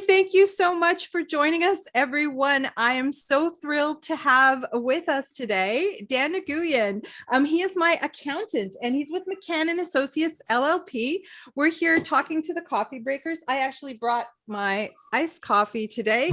Thank you so much for joining us, everyone. I am so thrilled to have with us today Dan Nguyen. He is my accountant, and he's with McAnn Associates LLP. We're here talking to the coffee breakers. I actually brought my iced coffee today.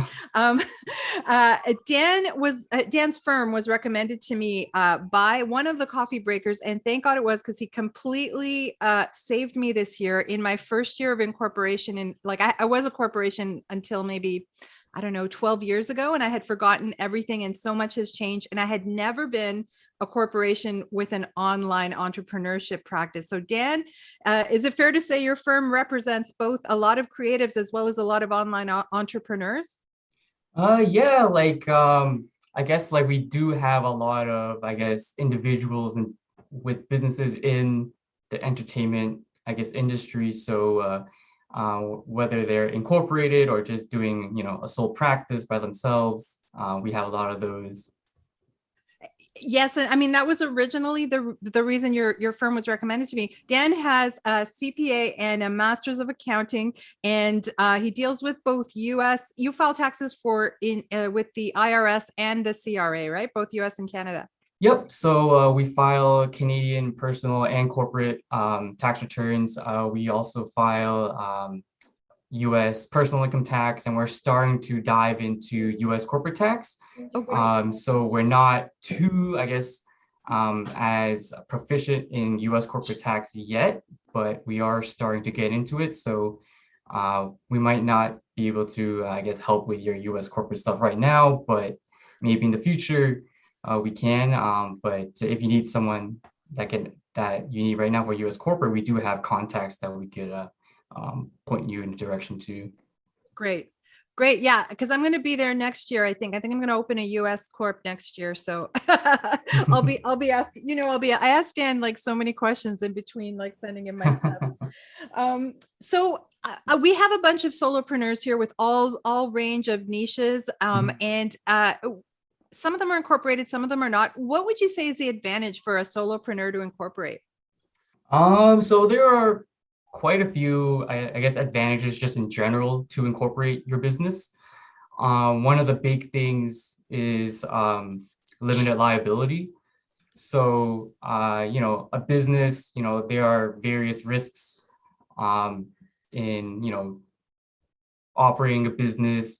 Dan's firm was recommended to me by one of the coffee breakers, and thank God it was, because he completely saved me this year in my first year of incorporation. And I was a corporation until maybe, I don't know, 12 years ago, and I had forgotten everything, and so much has changed, and I had never been a corporation with an online entrepreneurship practice. So Dan, is it fair to say your firm represents both a lot of creatives as well as a lot of online entrepreneurs? Yeah, I guess we do have a lot of, individuals and with businesses in the entertainment, industry. So whether they're incorporated or just doing, a sole practice by themselves, we have a lot of those. Yes, and I mean that was originally the reason your firm was recommended to me. Dan has a CPA and a Master's of Accounting, and he deals with both U.S. You file taxes with the IRS and the CRA, right? Both U.S. and Canada. Yep. So we file Canadian personal and corporate tax returns. We also file U.S. personal income tax, and we're starting to dive into U.S. corporate tax. Okay. So we're not too, as proficient in U.S. corporate tax yet, but we are starting to get into it. So we might not be able to, help with your U.S. corporate stuff right now, but maybe in the future we can. But if you need someone that you need right now for U.S. corporate, we do have contacts that we could point you in the direction to. Great. Yeah, because I'm going to be there next year. I think I'm going to open a US Corp next year. So I'll be asking, I asked Dan so many questions in between, sending him my stuff. So we have a bunch of solopreneurs here with all range of niches. And some of them are incorporated, some of them are not. What would you say is the advantage for a solopreneur to incorporate? So there are quite a few, advantages just in general to incorporate your business. One of the big things is limited liability. So, a business, there are various risks in, operating a business,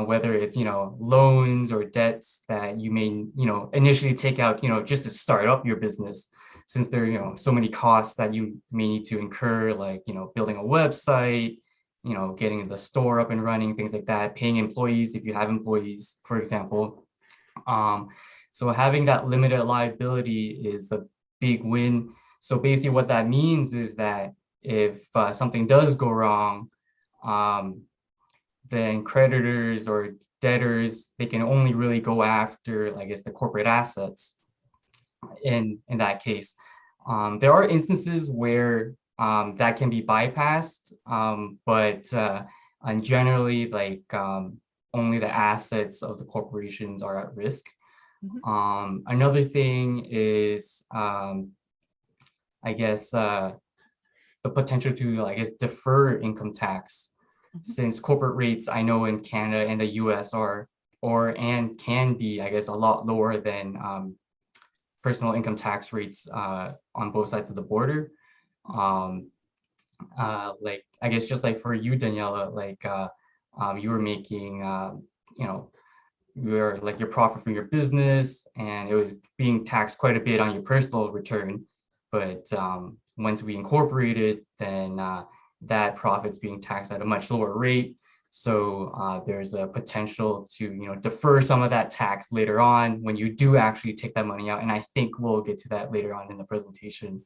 whether it's, loans or debts that you may, initially take out, just to start up your business. Since there are, so many costs that you may need to incur, building a website, getting the store up and running, things like that, paying employees if you have employees, for example. So having that limited liability is a big win. So basically what that means is that if something does go wrong, then creditors or debtors, they can only really go after, the corporate assets. In that case, there are instances where that can be bypassed, but generally, only the assets of the corporations are at risk. Another thing is, the potential to, defer income tax, since corporate rates, I know in Canada and the U.S. and can be, a lot lower than personal income tax rates on both sides of the border. Just for you, Daniela, you were making, your profit from your business, and it was being taxed quite a bit on your personal return. But once we incorporated, then that profit's being taxed at a much lower rate. So there's a potential to, defer some of that tax later on when you do actually take that money out. And I think we'll get to that later on in the presentation.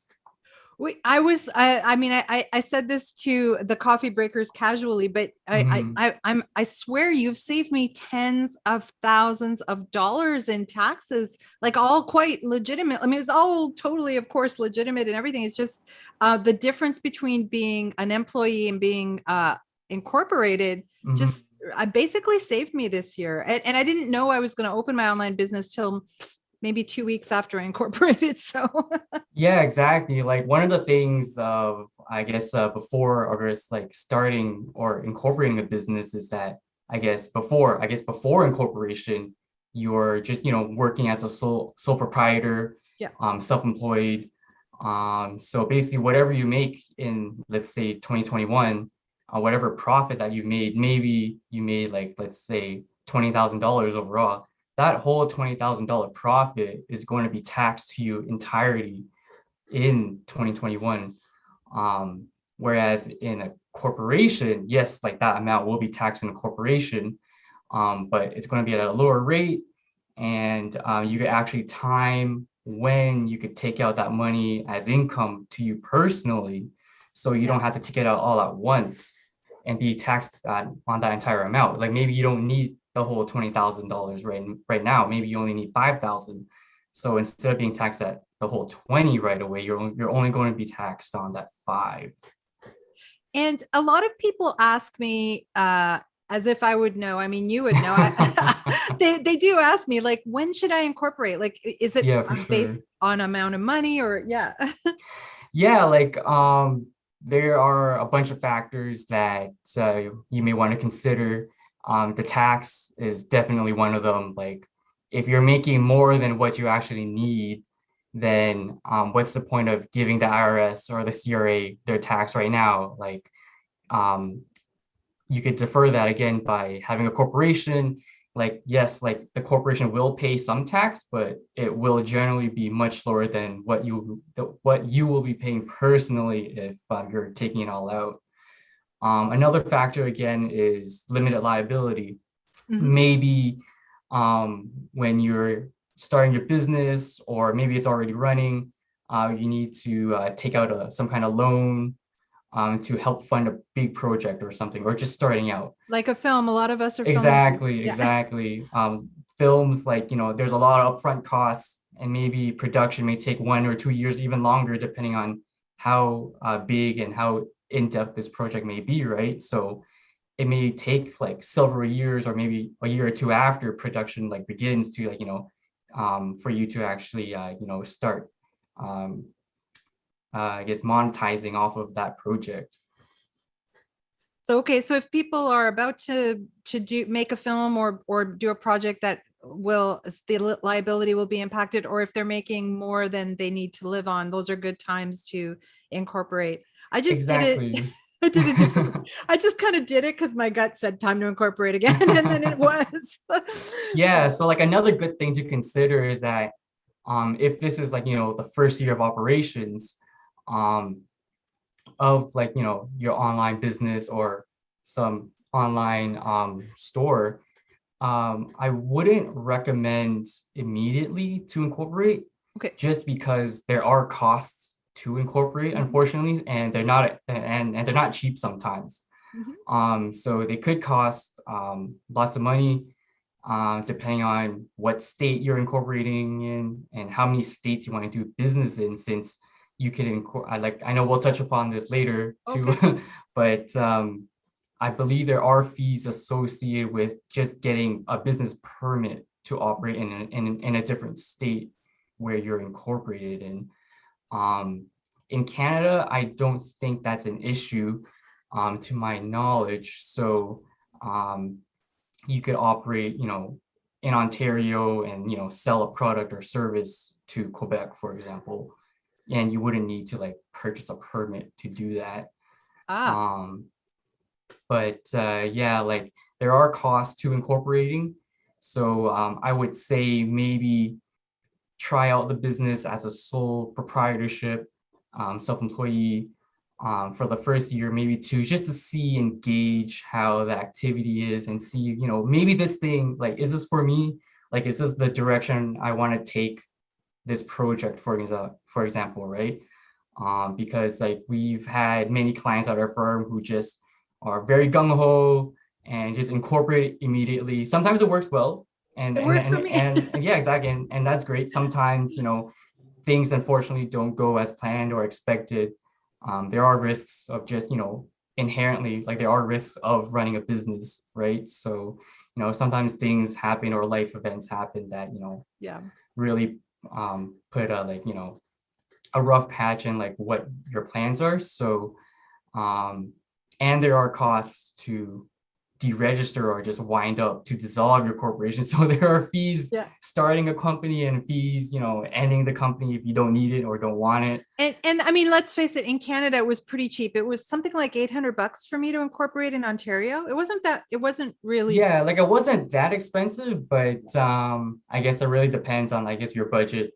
I said this to the coffee breakers casually, but I swear you've saved me tens of thousands of dollars in taxes, all quite legitimate. I mean, it's all totally, of course, legitimate and everything. It's just the difference between being an employee and being incorporated basically saved me this year. And I didn't know I was going to open my online business till maybe 2 weeks after I incorporated. So Yeah, exactly. Like one of the things of, I guess, before or just like starting or incorporating a business is that before incorporation, you're just, working as a sole proprietor, yeah, self-employed. So basically whatever you make in, let's say 2021, whatever profit that you made, maybe you made like, let's say $20,000 overall, that whole $20,000 profit is going to be taxed to you entirety in 2021. Whereas in a corporation, yes, like that amount will be taxed in a corporation, but it's going to be at a lower rate. And you could actually time when you could take out that money as income to you personally. So you don't have to take it out all at once and be taxed on that entire amount. Like maybe you don't need the whole $20,000 right now. Maybe you only need 5,000. So instead of being taxed at the whole 20 right away, you're only going to be taxed on that 5. And a lot of people ask me, as if I would know. I mean, you would know. They do ask me, like, when should I incorporate? Like, is it Yeah, for sure. based on amount of money or yeah? Yeah, like there are a bunch of factors that you may want to consider. The tax is definitely one of them. Like if you're making more than what you actually need, then what's the point of giving the IRS or the CRA their tax right now? Like you could defer that again by having a corporation. Like, yes, like the corporation will pay some tax, but it will generally be much lower than what you will be paying personally if you're taking it all out. Another factor again is limited liability. Mhm. Maybe when you're starting your business, or maybe it's already running, you need to take out some kind of loan to help fund a big project or something, or just starting out. Like a film, a lot of us are Exactly, yeah. exactly. Films, like, there's a lot of upfront costs, and maybe production may take 1 or 2 years, even longer, depending on how big and how in-depth this project may be, right? So it may take like several years, or maybe a year or two after production like begins to like, for you to actually, start, I guess, monetizing off of that project. So, okay, so if people are about to make a film or do a project that the liability will be impacted, or if they're making more than they need to live on, those are good times to incorporate. I just did it. Exactly. I did it different. I just kind of did it because my gut said time to incorporate again, and then it was. Yeah. So like another good thing to consider is that if this is like, the first year of operations of like, your online business or some online store, I wouldn't recommend immediately to incorporate, Okay. just because there are costs to incorporate, unfortunately, and they're not cheap sometimes. So they could cost lots of money, depending on what state you're incorporating in and how many states you want to do business in, since you can I know we'll touch upon this later too. Okay. But I believe there are fees associated with just getting a business permit to operate in a different state where you're incorporated in. In Canada, I don't think that's an issue, to my knowledge. So you could operate, in Ontario and, sell a product or service to Quebec, for example, and you wouldn't need to like purchase a permit to do that. But yeah, like there are costs to incorporating. So I would say maybe try out the business as a sole proprietorship, self-employee, for the first year, maybe 2, just to see and gauge how the activity is, and see, maybe this thing, like, is this for me? Like, is this the direction I want to take this project, for example, right? Because like we've had many clients at our firm who just are very gung-ho and just incorporate immediately. Sometimes it works well, and It worked for me. and yeah, exactly, and that's great. Sometimes, things unfortunately don't go as planned or expected. There are risks of just, inherently, like there are risks of running a business, right? So, sometimes things happen or life events happen that, Yeah. really put a like, you know, a rough patch in like what your plans are. So, and there are costs to deregister or just wind up to dissolve your corporation. So there are fees Yeah. starting a company and fees, you know, ending the company if you don't need it or don't want it. And I mean, let's face it, in Canada, it was pretty cheap. It was something like $800 for me to incorporate in Ontario. It wasn't really. Yeah, like it wasn't that expensive, but I guess it really depends on, I guess, your budget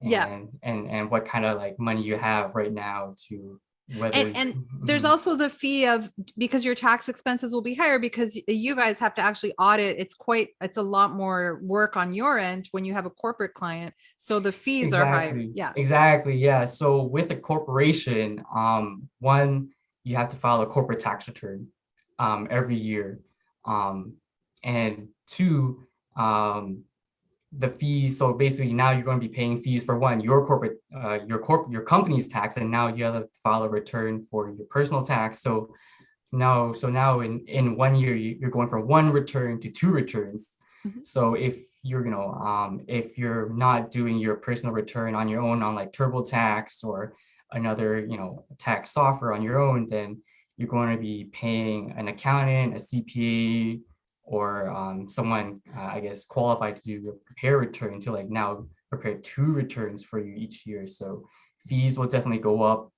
Yeah. and what kind of like money you have right now to whether And there's also the fee of, because your tax expenses will be higher because you guys have to actually audit. It's a lot more work on your end when you have a corporate client. So the fees are higher. Yeah. Exactly. Yeah. So with a corporation, one, you have to file a corporate tax return every year. And two, the fees. So basically now you're going to be paying fees for one, your corporate, your company's tax, and now you have to file a return for your personal tax. So now in 1 year, you're going from one return to two returns. Mhm. So if you're, if you're not doing your personal return on your own on like TurboTax or another, tax software on your own, then you're going to be paying an accountant, a CPA, or someone, I guess, qualified to do a prepare return to like now prepare two returns for you each year. So fees will definitely go up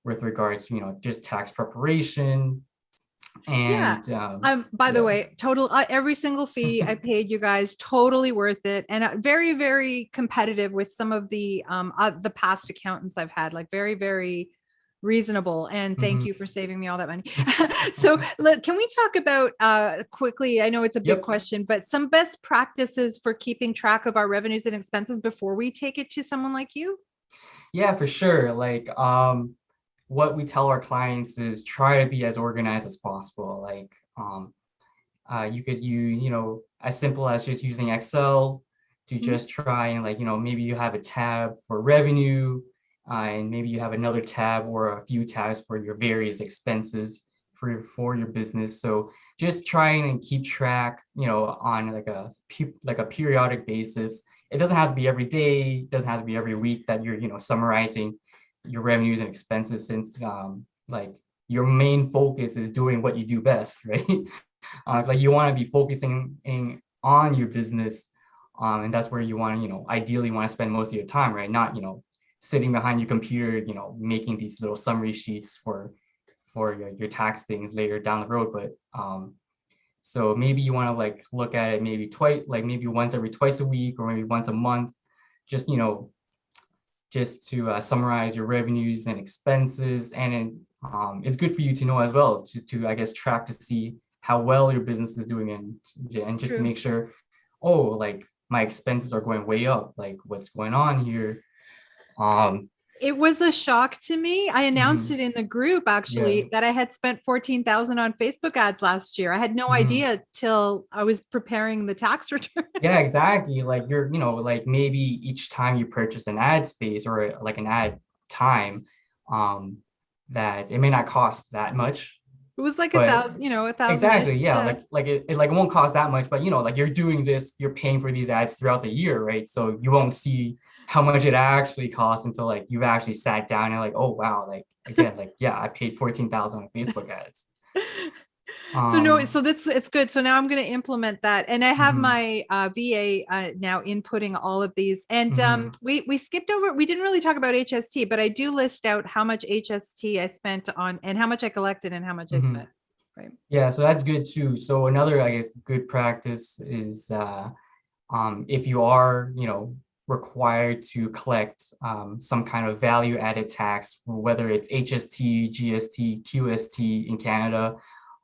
with regards to, just tax preparation. Yeah. And By the way, total every single fee I paid you guys, totally worth it, and very, very competitive with some of the past accountants I've had. Like very, very reasonable. And thank you for saving me all that money. So can we talk about quickly? I know it's a big question, but some best practices for keeping track of our revenues and expenses before we take it to someone like you? Yeah, for sure. Like what we tell our clients is try to be as organized as possible. Like you could use, as simple as just using Excel to just try and like, maybe you have a tab for revenue, and maybe you have another tab or a few tabs for your various expenses for your business. So just trying and keep track, on like a periodic basis. It doesn't have to be every day, it doesn't have to be every week that you're, summarizing your revenues and expenses, since like your main focus is doing what you do best, right? Like you want to be focusing on your business, and that's where you want to, ideally want to spend most of your time, right? Not, sitting behind your computer, making these little summary sheets for your tax things later down the road. But so maybe you want to like look at it maybe maybe once every twice a week or maybe once a month, just just to summarize your revenues and expenses. And it's good for you to know as well to I guess track to see how well your business is doing, and just to make sure, oh, like my expenses are going way up, like what's going on here. It was a shock to me. I announced it in the group actually that I had spent 14,000 on Facebook ads last year. I had no idea till I was preparing the tax return. Yeah, exactly. Like you're, like maybe each time you purchase an ad space or like an ad time, that it may not cost that much. It was like $1,000, $1,000. Exactly. Yeah. Like it won't cost that much, but like you're doing this, you're paying for these ads throughout the year, right? So you won't see how much it actually costs until like you've actually sat down and like, oh wow, like again, like yeah, I paid 14,000 on Facebook ads. So it's good. So now I'm going to implement that, and I have my VA now inputting all of these. And we skipped over. We didn't really talk about HST, but I do list out how much HST I spent on, and how much I collected, and how much I spent. Right. Yeah, so that's good too. So another, I guess, good practice is if you are, required to collect some kind of value added tax, whether it's HST, GST, QST in Canada,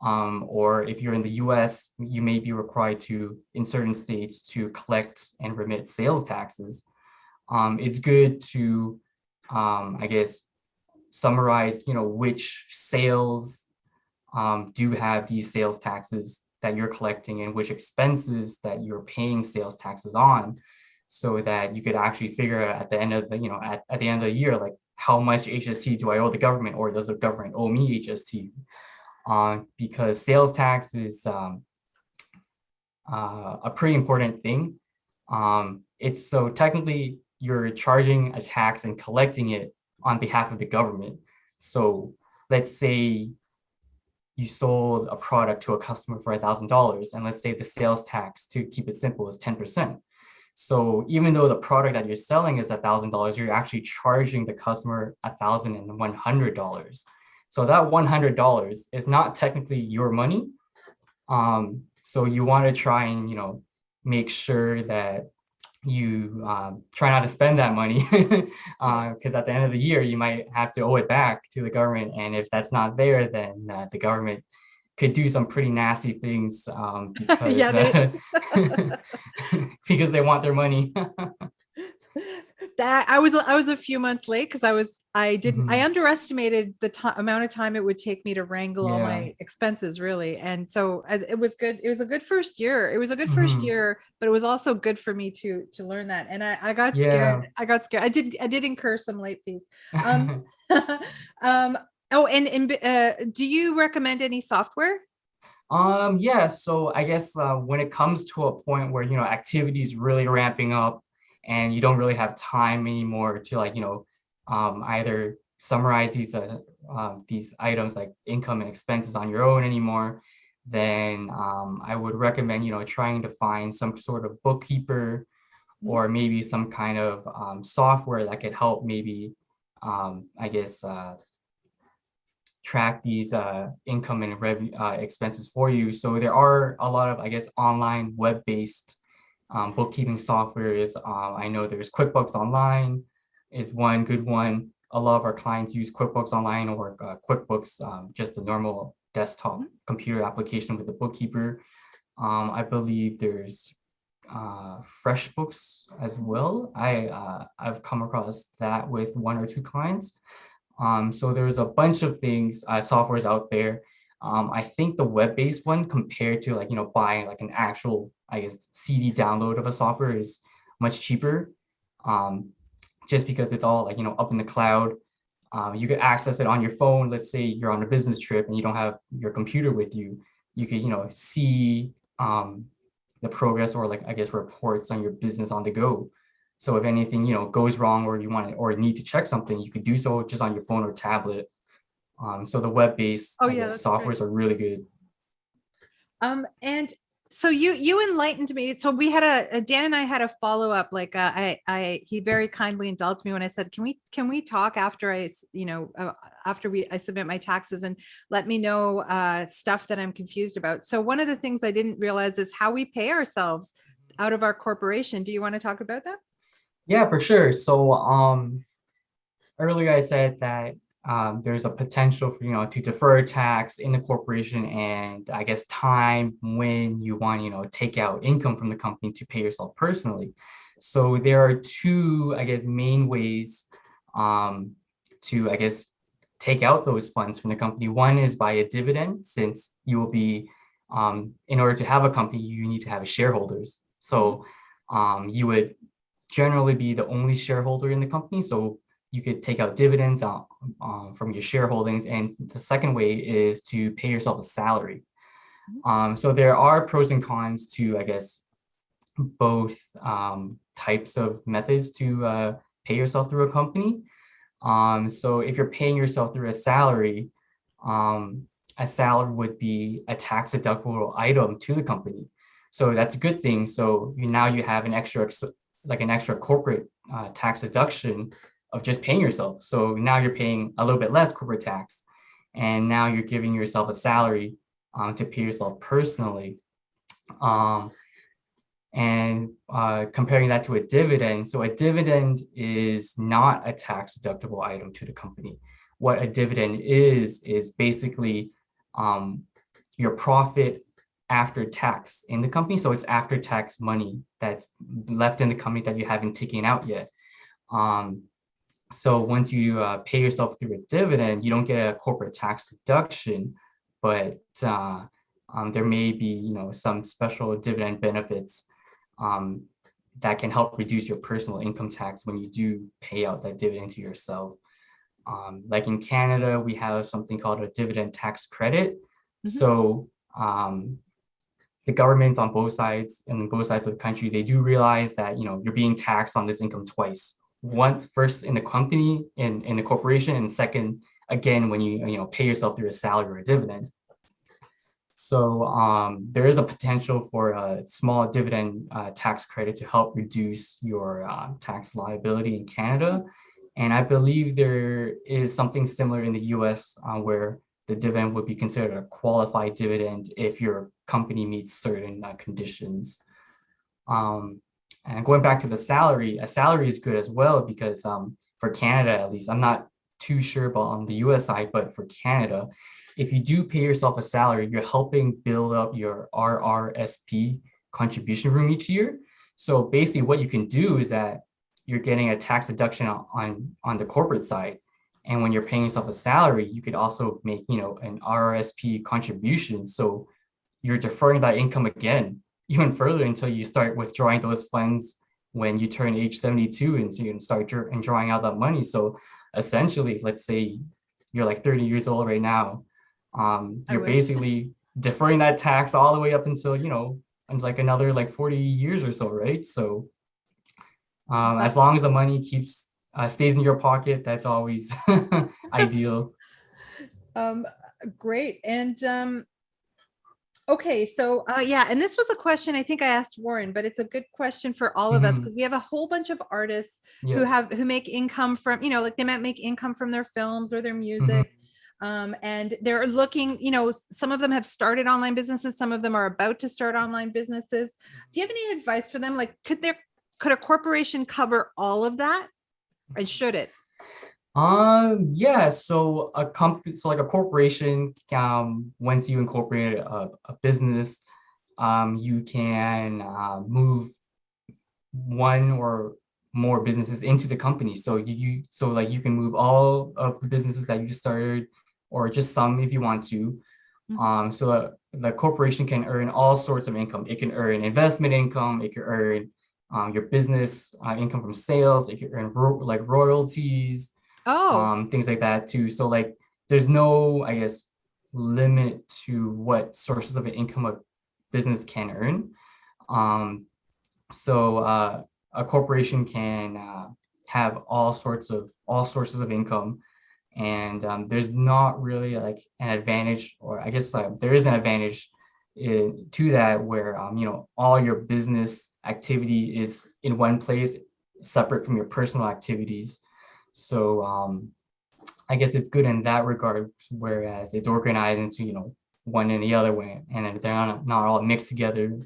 or if you're in the US, you may be required to, in certain states, to collect and remit sales taxes. It's good to, I guess, summarize, which sales do have these sales taxes that you're collecting and which expenses that you're paying sales taxes on, so that you could actually figure out at the end of the, at the end of the year, like how much HST do I owe the government, or does the government owe me HST? Because sales tax is a pretty important thing. It's so technically you're charging a tax and collecting it on behalf of the government. So let's say you sold a product to a customer for $1,000, and let's say the sales tax, to keep it simple, is 10%. So even though the product that you're selling is $1,000, you're actually charging the customer $1,100. So that $100 is not technically your money. So you want to try and, make sure that you try not to spend that money, because at the end of the year, you might have to owe it back to the government. And if that's not there, then the government could do some pretty nasty things because, because they want their money. That I was a few months late because I underestimated the amount of time it would take me to wrangle all my expenses, really. And so it was good. It was a good first year. It was a good first year, but it was also good for me to learn that. And I got scared. I got scared. I did incur some late fees. Oh, and do you recommend any software? Yeah. So I guess when it comes to a point where, activity is really ramping up and you don't really have time anymore to either summarize these items like income and expenses on your own anymore, then I would recommend, trying to find some sort of bookkeeper or maybe some kind of software that could help maybe, track these income and revenue expenses for you. So there are a lot of, online web-based bookkeeping softwares. I know there's QuickBooks Online is one good one. A lot of our clients use QuickBooks Online or QuickBooks, just the normal desktop computer application with the bookkeeper. I believe there's FreshBooks as well. I've come across that with one or two clients. So there's a bunch of things, softwares out there. I think the web-based one compared to buying an actual, CD download of a software is much cheaper. Just because it's all up in the cloud. You could access it on your phone. Let's say you're on a business trip and you don't have your computer with you. You could, see the progress or reports on your business on the go. So if anything, goes wrong or you want or need to check something, you could do so just on your phone or tablet. So the web-based softwares are really good. And so you enlightened me. So we had Dan and I had a follow-up. He very kindly indulged me when I said, can we talk after I submit my taxes and let me know stuff that I'm confused about. So one of the things I didn't realize is how we pay ourselves out of our corporation. Do you want to talk about that? Yeah, for sure. So earlier I said that there's a potential for, to defer tax in the corporation and time when you want, take out income from the company to pay yourself personally. So there are two, main ways to, take out those funds from the company. One is by a dividend, since you will be, in order to have a company, you need to have shareholders. So you would generally be the only shareholder in the company. So you could take out dividends from your shareholdings. And the second way is to pay yourself a salary. So there are pros and cons to, both types of methods to pay yourself through a company. So if you're paying yourself through a salary would be a tax deductible item to the company. So that's a good thing. So now you have an extra corporate tax deduction of just paying yourself. So now you're paying a little bit less corporate tax, and now you're giving yourself a salary to pay yourself personally. And comparing that to a dividend. So a dividend is not a tax deductible item to the company. What a dividend is basically your profit after tax in the company. So it's after tax money that's left in the company that you haven't taken out yet. So once you pay yourself through a dividend, you don't get a corporate tax deduction, but there may be some special dividend benefits that can help reduce your personal income tax when you do pay out that dividend to yourself. Like in Canada, we have something called a dividend tax credit. So the the governments on both sides and on both sides of the country, they do realize that, you're being taxed on this income twice. One, first in the company, in the corporation, and second, again, when you pay yourself through a salary or a dividend. So there is a potential for a small dividend tax credit to help reduce your tax liability in Canada. And I believe there is something similar in the US where the dividend would be considered a qualified dividend if your company meets certain conditions. And going back to the salary, a salary is good as well because for Canada, at least, I'm not too sure about on the US side, but for Canada, if you do pay yourself a salary, you're helping build up your RRSP contribution room each year. So basically what you can do is that you're getting a tax deduction on the corporate side. And when you're paying yourself a salary, you could also make, an RRSP contribution. So you're deferring that income again, even further until you start withdrawing those funds when you turn age 72, and so you can start drawing out that money. So essentially, let's say you're like 30 years old right now, you're basically deferring that tax all the way up until, like another like 40 years or so, right? So as long as the money stays in your pocket, that's always ideal. Great. And okay, so yeah, and this was a question I think I asked Warren, but it's a good question for all of us because we have a whole bunch of artists who make income from, like they might make income from their films or their music. And they're looking, some of them have started online businesses, some of them are about to start online businesses. Do you have any advice for them? Like, could a corporation cover all of that, and should it? Yeah. So a company, so like a corporation, once you incorporate a business, you can move one or more businesses into the company. So you can move all of the businesses that you started, or just some if you want to. So the corporation can earn all sorts of income. It can earn investment income. It can earn your business income from sales. It can earn like royalties. Things like that too. So like there's no, I guess, limit to what sources of income a business can earn. So a corporation can have all sources of income, and there's not really like an advantage, or I guess there is an advantage to that where all your business activity is in one place, separate from your personal activities. So I guess it's good in that regard, whereas it's organized into one and the other way, and they're not all mixed together.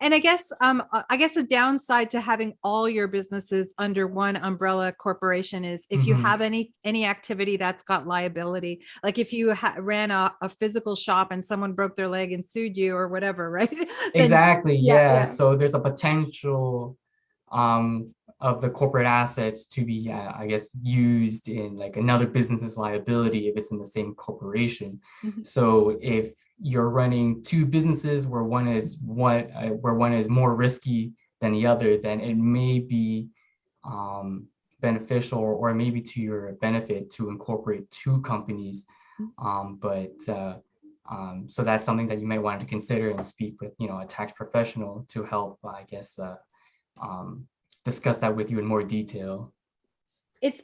And I guess the downside to having all your businesses under one umbrella corporation is if you have any activity that's got liability, like if you ran a physical shop and someone broke their leg and sued you or whatever, right? Exactly. Yeah. So there's a potential of the corporate assets to be, I guess, used in like another business's liability if it's in the same corporation. So if you're running two businesses where one is more risky than the other, then it may be beneficial, or maybe to your benefit, to incorporate two companies. So that's something that you might want to consider and speak with a tax professional to help, I guess, discuss that with you in more detail.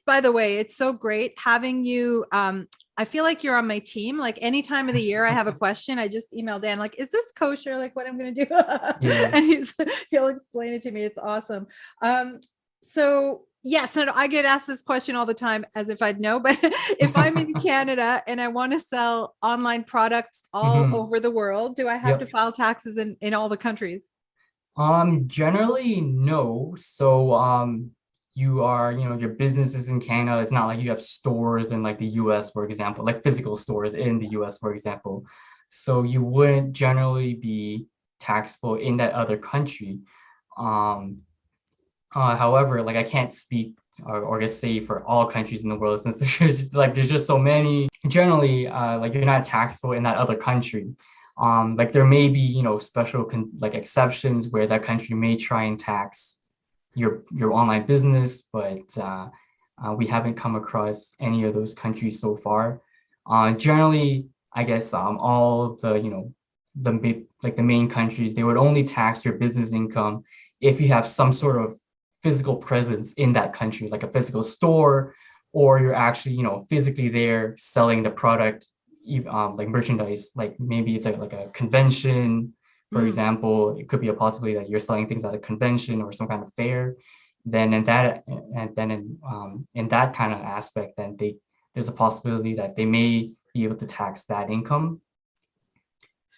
By the way, it's so great having you. I feel like you're on my team. Like any time of the year I have a question, I just email Dan, like, is this kosher? Like what I'm going to do? And he'll explain it to me. It's awesome. So yes, and I get asked this question all the time as if I'd know, but if I'm in Canada and I want to sell online products all over the world, do I have to file taxes in all the countries? Generally, no. So, your business is in Canada. It's not like you have stores in like the US, for example, like physical stores in the US, for example. So you wouldn't generally be taxable in that other country. However, like I can't speak or just say for all countries in the world, since there's just so many. Generally, like you're not taxable in that other country. Like there may be, special like exceptions where that country may try and tax your online business, but we haven't come across any of those countries so far. Generally, I guess all of the, the main countries, they would only tax your business income if you have some sort of physical presence in that country, like a physical store, or you're actually, physically there selling the product, like merchandise, like maybe it's like a convention, for example. It could be a possibility that you're selling things at a convention or some kind of fair. Then in that, and then in that kind of aspect, then there's a possibility that they may be able to tax that income.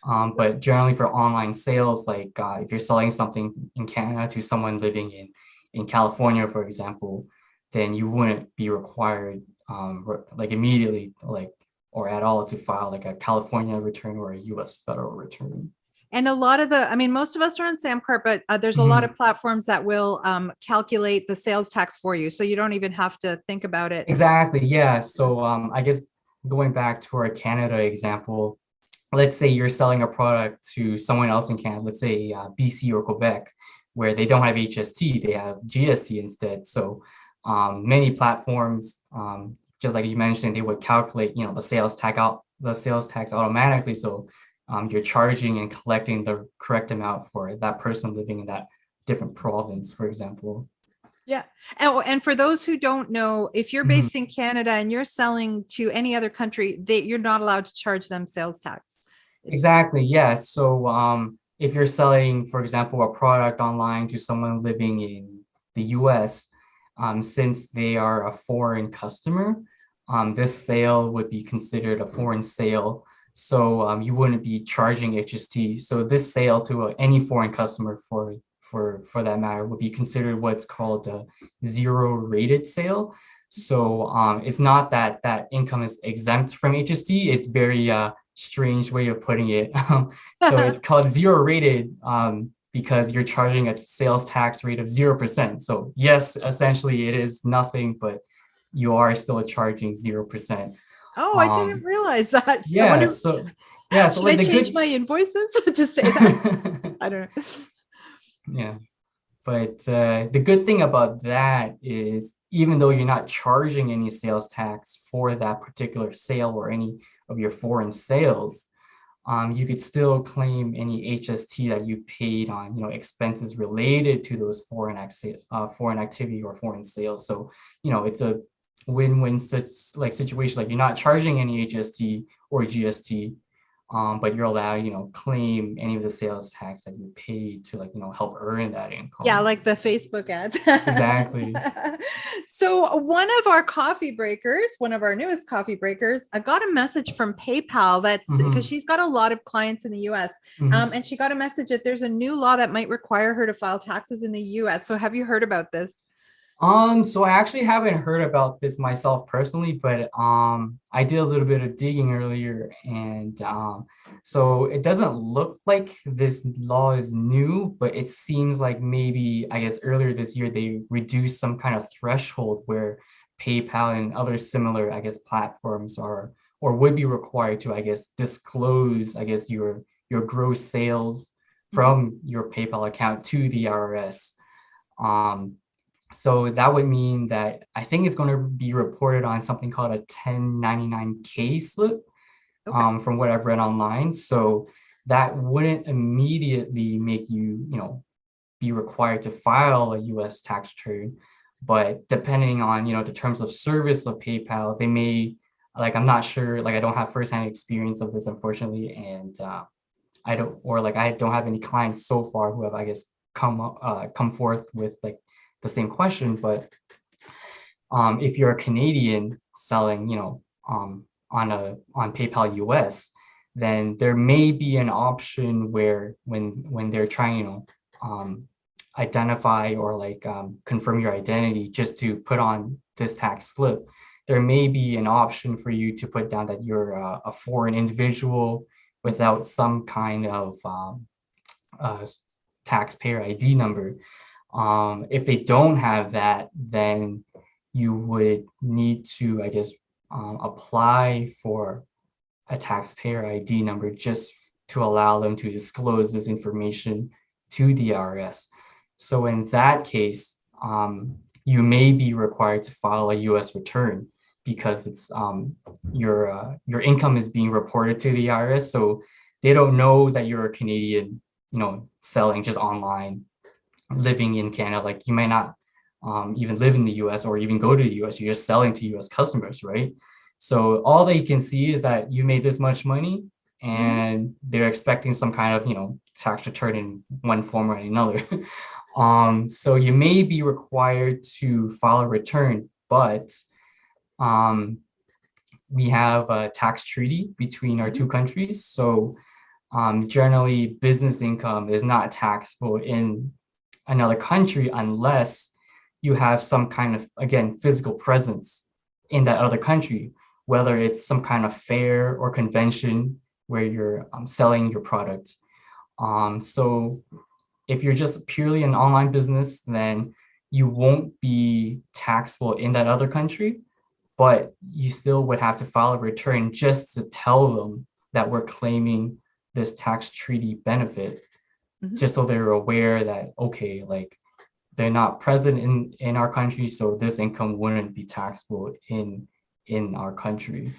But generally for online sales, like if you're selling something in Canada to someone living in California, for example, then you wouldn't be required like immediately, like, or at all, to file like a California return or a US federal return. And a lot of most of us are on Samcart, but there's a lot of platforms that will calculate the sales tax for you. So you don't even have to think about it. Exactly. Yeah. So I guess going back to our Canada example, let's say you're selling a product to someone else in Canada, let's say BC or Quebec, where they don't have HST, they have GST instead. So many platforms, just like you mentioned, they would calculate, the sales tax automatically. So you're charging and collecting the correct amount for that person living in that different province, for example. Yeah. And for those who don't know, if you're based in Canada and you're selling to any other country, you're not allowed to charge them sales tax. Exactly. Yeah. So if you're selling, for example, a product online to someone living in the US, since they are a foreign customer, this sale would be considered a foreign sale. So you wouldn't be charging HST. So this sale to any foreign customer, for that matter, would be considered what's called a zero rated sale. So it's not that income is exempt from HST. It's very strange way of putting it. So it's called zero rated because you're charging a sales tax rate of 0%. So yes, essentially it is nothing, but you are still charging 0%. Oh, I didn't realize that. Yeah. So should I change my invoices to say that? I don't know. Yeah. But the good thing about that is, even though you're not charging any sales tax for that particular sale or any of your foreign sales, you could still claim any HST that you paid on, expenses related to those foreign activity or foreign sales. So, it's a win-win situation. Like, you're not charging any HST or GST, but you're allowed, claim any of the sales tax that you paid to, help earn that income. Yeah, like the Facebook ads. Exactly. So one of our newest coffee breakers, I got a message from PayPal that's because she's got a lot of clients in the US. And she got a message that there's a new law that might require her to file taxes in the US. So have you heard about this? So I actually haven't heard about this myself personally, but I did a little bit of digging earlier, and so it doesn't look like this law is new, but it seems like maybe, I guess, earlier this year they reduced some kind of threshold where PayPal and other similar, I guess, platforms are or would be required to, I guess, disclose, I guess, your gross sales from your PayPal account to the IRS. So that would mean that I think it's going to be reported on something called a 1099K slip, from what I've read online. So that wouldn't immediately make you, be required to file a US tax return. But depending on, the terms of service of PayPal, they may, I'm not sure, I don't have firsthand experience of this, unfortunately. And I don't have any clients so far who have, I guess, come forth with the same question. But if you're a Canadian selling, on PayPal US, then there may be an option where when they're trying, identify or confirm your identity just to put on this tax slip, there may be an option for you to put down that you're a foreign individual without some kind of taxpayer ID number. If they don't have that, then you would need to, I guess, apply for a taxpayer ID number just to allow them to disclose this information to the IRS. So in that case, you may be required to file a US return because it's your income is being reported to the IRS. So they don't know that you're a Canadian, selling just online, living in Canada. Like you might not even live in the US or even go to the US. You're just selling to US customers, right? So all they can see is that you made this much money, and they're expecting some kind of, tax return in one form or another. So you may be required to file a return, but we have a tax treaty between our two countries. So generally, business income is not taxable in another country unless you have some kind of, again, physical presence in that other country, whether it's some kind of fair or convention where you're selling your product. So if you're just purely an online business, then you won't be taxable in that other country, but you still would have to file a return just to tell them that we're claiming this tax treaty benefit, just so they're aware that, okay, like they're not present in our country, so this income wouldn't be taxable in our country.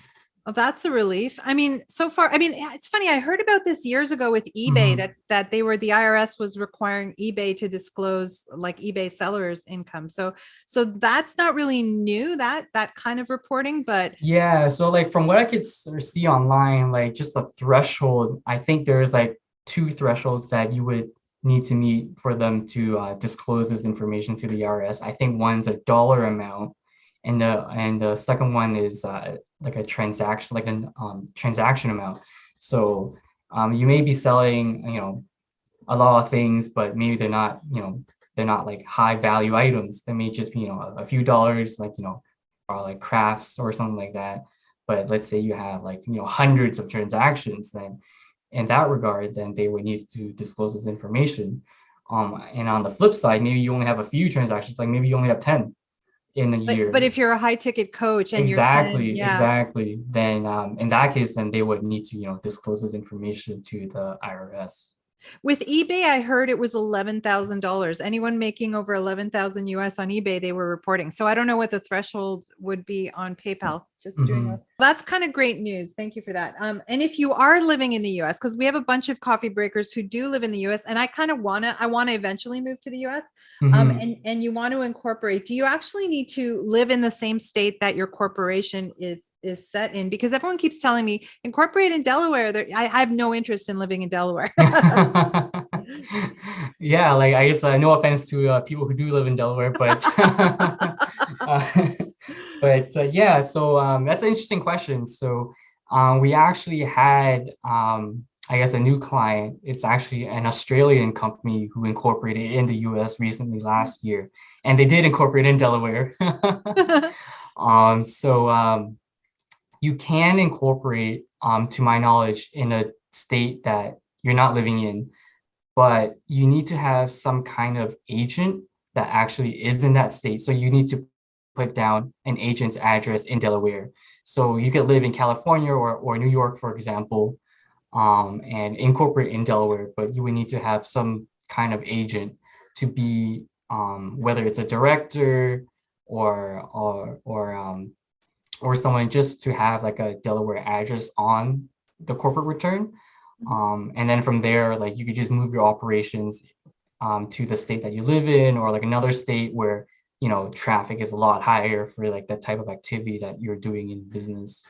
Oh, that's a relief. I mean, so far, I mean, it's funny. I heard about this years ago with eBay, that the IRS was requiring eBay to disclose like eBay sellers' income. So that's not really new, that kind of reporting, but yeah. So like from what I could see online, like just the threshold, I think there's like 2 thresholds that you would need to meet for them to disclose this information to the IRS. I think one's a dollar amount, and the second one is like a transaction, like a transaction amount. So you may be selling, a lot of things, but maybe they're not, they're not like high value items. They may just be, a few dollars, like, or like crafts or something like that. But let's say you have like, hundreds of transactions, then in that regard, then they would need to disclose this information. And on the flip side, maybe you only have a few transactions, like maybe you only have 10 in a year. But if you're a high ticket coach and exactly, you're 10, exactly, then in that case, then they would need to, disclose this information to the IRS. With eBay, I heard it was $11,000. Anyone making over 11,000 US on eBay, they were reporting. So I don't know what the threshold would be on PayPal. Just doing that's kind of great news. Thank you for that. And if you are living in the US, because we have a bunch of coffee breakers who do live in the US, and I kind of want to eventually move to the US, and you want to incorporate, do you actually need to live in the same state that your corporation is set in? Because everyone keeps telling me incorporate in Delaware. I have no interest in living in Delaware. Yeah, like I guess no offense to people who do live in Delaware, but yeah, so that's an interesting question. So we actually had I guess a new client. It's actually an Australian company who incorporated in the US recently last year, and they did incorporate in Delaware. You can incorporate, to my knowledge, in a state that you're not living in, but you need to have some kind of agent that actually is in that state. So you need to put down an agent's address in Delaware. So you could live in California or New York, for example, and incorporate in Delaware, but you would need to have some kind of agent to be, whether it's a director or someone, just to have like a Delaware address on the corporate return. And then from there, like you could just move your operations to the state that you live in, or like another state where, traffic is a lot higher for like that type of activity that you're doing in business.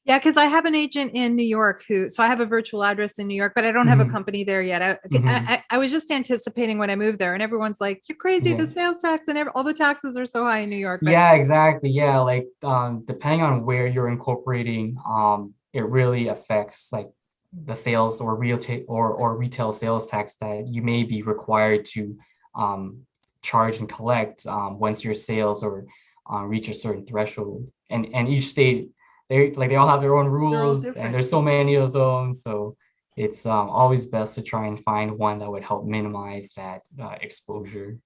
Yeah, because I have an agent in New York so I have a virtual address in New York, but I don't have a company there yet. I was just anticipating when I moved there, and everyone's like, you're crazy, the sales tax and all the taxes are so high in New York. But yeah, exactly. Yeah, like depending on where you're incorporating, it really affects like the sales or retail sales tax that you may be required to charge and collect once your sales or reach a certain threshold. And each state, they all have their own rules, and there's so many of them. So it's always best to try and find one that would help minimize that exposure.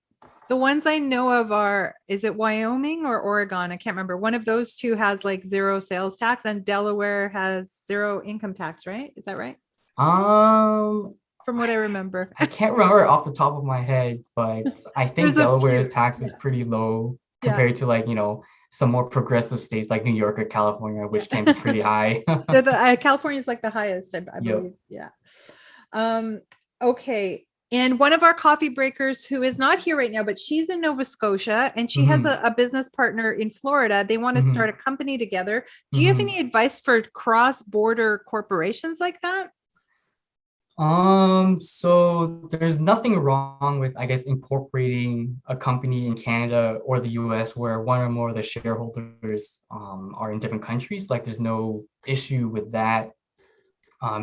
The ones I know of are, is it Wyoming or Oregon? I can't remember. One of those two has like 0 sales tax, and Delaware has 0 income tax, right? Is that right? From what I remember. I can't remember off the top of my head, but I think Delaware's tax is pretty low compared to like, Yeah. some more progressive states like New York or California, which can be pretty high. California is like the highest, I Yep. believe. Yeah. Okay. And one of our coffee breakers who is not here right now, but she's in Nova Scotia and she has Mhm. a business partner in Florida. They want to start a Mhm. company together. Do you have Mhm. any advice for cross-border corporations like that? So there's nothing wrong with, I guess, incorporating a company in Canada or the US where one or more of the shareholders are in different countries. Like there's no issue with that,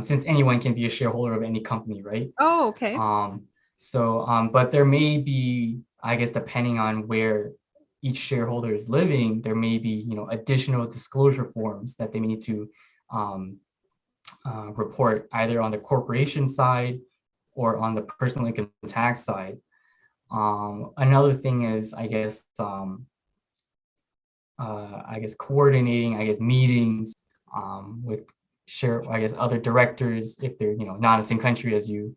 since anyone can be a shareholder of any company, right? Oh, okay. Um, but there may be, I guess, depending on where each shareholder is living, there may be, additional disclosure forms that they may need to um, report either on the corporation side or on the personal income tax side. Another thing is, I guess coordinating, meetings with other directors if they're, not in the same country as you.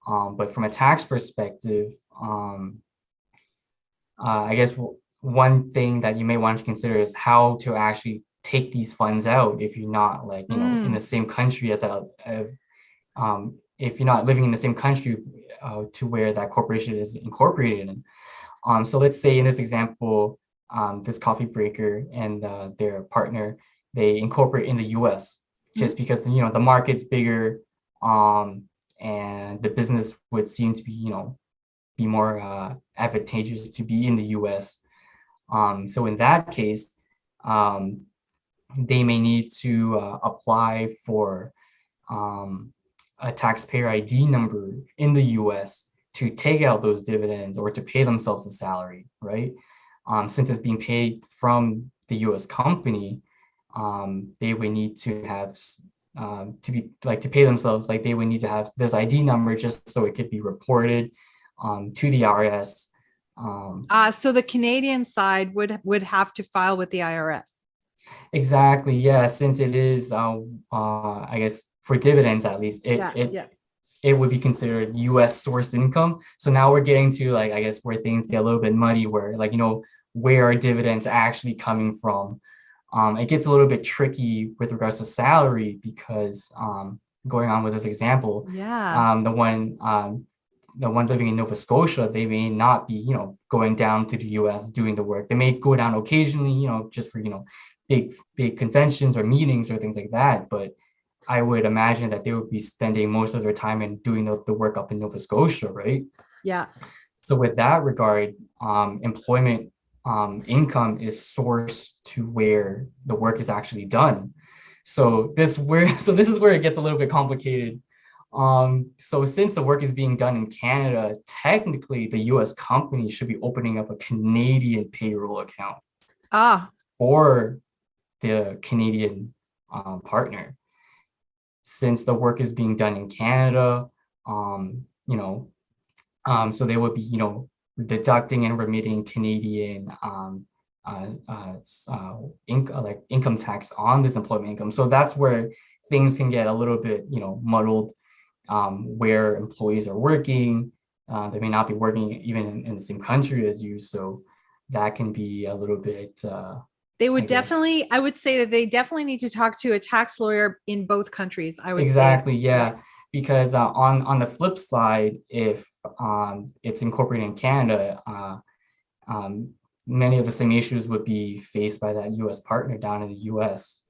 But from a tax perspective, I guess one thing that you may want to consider is how to actually take these funds out if you're not like, in the same country as if you're not living in the same country to where that corporation is incorporated in. So let's say in this example, this coffee breaker and their partner, they incorporate in the US just because, the market's bigger, and the business would seem to be, be more advantageous to be in the US. So in that case, um, they may need to apply for a taxpayer ID number in the US to take out those dividends or to pay themselves a salary, right? Since it's being paid from the US company, they would need to have to pay themselves, like they would need to have this ID number just so it could be reported to the IRS. So the Canadian side would have to file with the IRS. Exactly, yeah. Since it is, I guess for dividends at least, Yeah. it would be considered U.S. source income. So now we're getting to like, I guess, where things get a little bit muddy, where like, where are dividends actually coming from? It gets a little bit tricky with regards to salary because going on with this example, Yeah. The one living in Nova Scotia, they may not be, going down to the US doing the work. They may go down occasionally, just for, big conventions or meetings or things like that. But I would imagine that they would be spending most of their time in doing the work up in Nova Scotia, right? Yeah. So with that regard, employment income is sourced to where the work is actually done. So this is where it gets a little bit complicated. So since the work is being done in Canada, technically the US company should be opening up a Canadian payroll account for the Canadian partner. Since the work is being done in Canada, so they would be, deducting and remitting Canadian income tax on this employment income. So that's where things can get a little bit, muddled, where employees are working. They may not be working even in the same country as you. So that can be a little bit. They would definitely, I would say that they definitely need to talk to a tax lawyer in both countries, I would say. Exactly, yeah. Because on the flip side, if it's incorporated in Canada, many of the same issues would be faced by that U.S. partner down in the U.S.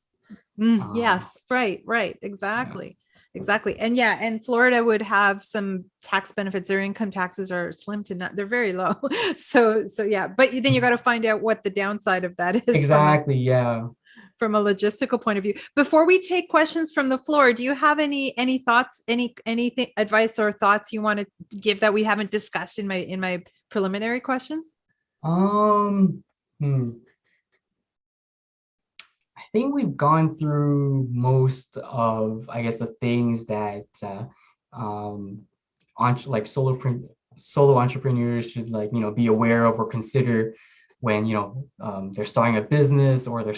Yes, right, exactly. And Florida would have some tax benefits. Their income taxes are slim to none. They're very low. So yeah, but then you got to find out what the downside of that is. Exactly, yeah. From a logistical point of view. Before we take questions from the floor, do you have any thoughts, anything, advice or thoughts you want to give that we haven't discussed in my preliminary questions? I think we've gone through most of, I guess, the things that like solo entrepreneurs should be aware of or consider when they're starting a business, or they're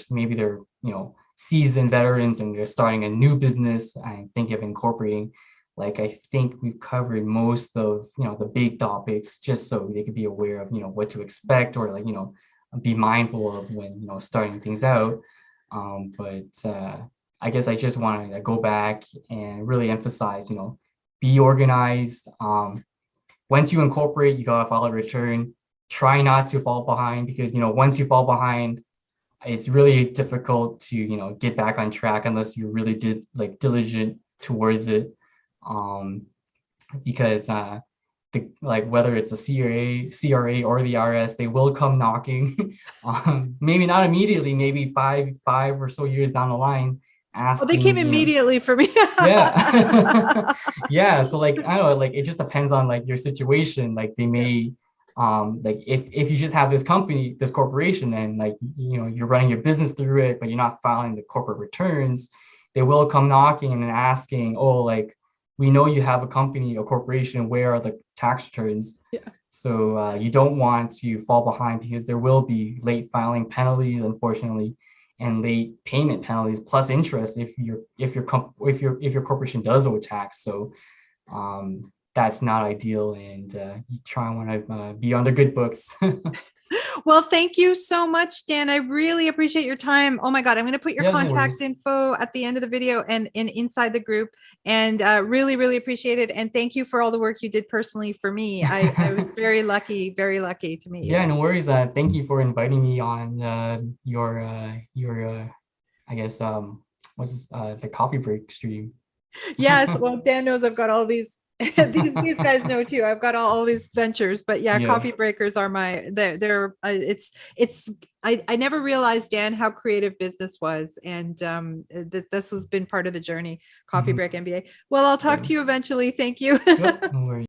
seasoned veterans and they're starting a new business and think of incorporating. Like I think we've covered most of the big topics just so they could be aware of what to expect, or be mindful of when, starting things out. But I guess I just want to go back and really emphasize, be organized. Once you incorporate, you gotta file a return. Try not to fall behind, because once you fall behind, it's really difficult to get back on track unless you really did diligent towards it. Because whether it's a CRA or the IRS, they will come knocking. Maybe not immediately, maybe five or so years down the line, asking. They came immediately for me. Yeah. Yeah. So I don't know, it just depends on your situation. They may, if you just have this company, this corporation, and you're running your business through it, but you're not filing the corporate returns, they will come knocking and asking, oh, we know you have a company, a corporation, where are the tax returns? Yeah. So you don't want to fall behind, because there will be late filing penalties, unfortunately, and late payment penalties plus interest if your corporation does owe tax. So that's not ideal, and you want to be on the good books. Well, thank you so much, Dan. I really appreciate your time. Oh my God, I'm going to put your contact info at the end of the video and inside the group, and really, really appreciate it. And thank you for all the work you did personally for me. I was very lucky to meet you. Yeah, no worries. Thank you for inviting me on your I guess the Coffee Break stream. Yes, well, Dan knows I've got all these. these guys know too. I've got all these ventures, but yeah, Coffee Breakers are they're I never realized, Dan, how creative business was, and this has been part of the journey. Coffee Break MBA. Well, I'll talk to you eventually. Thank you. Yep, no worries.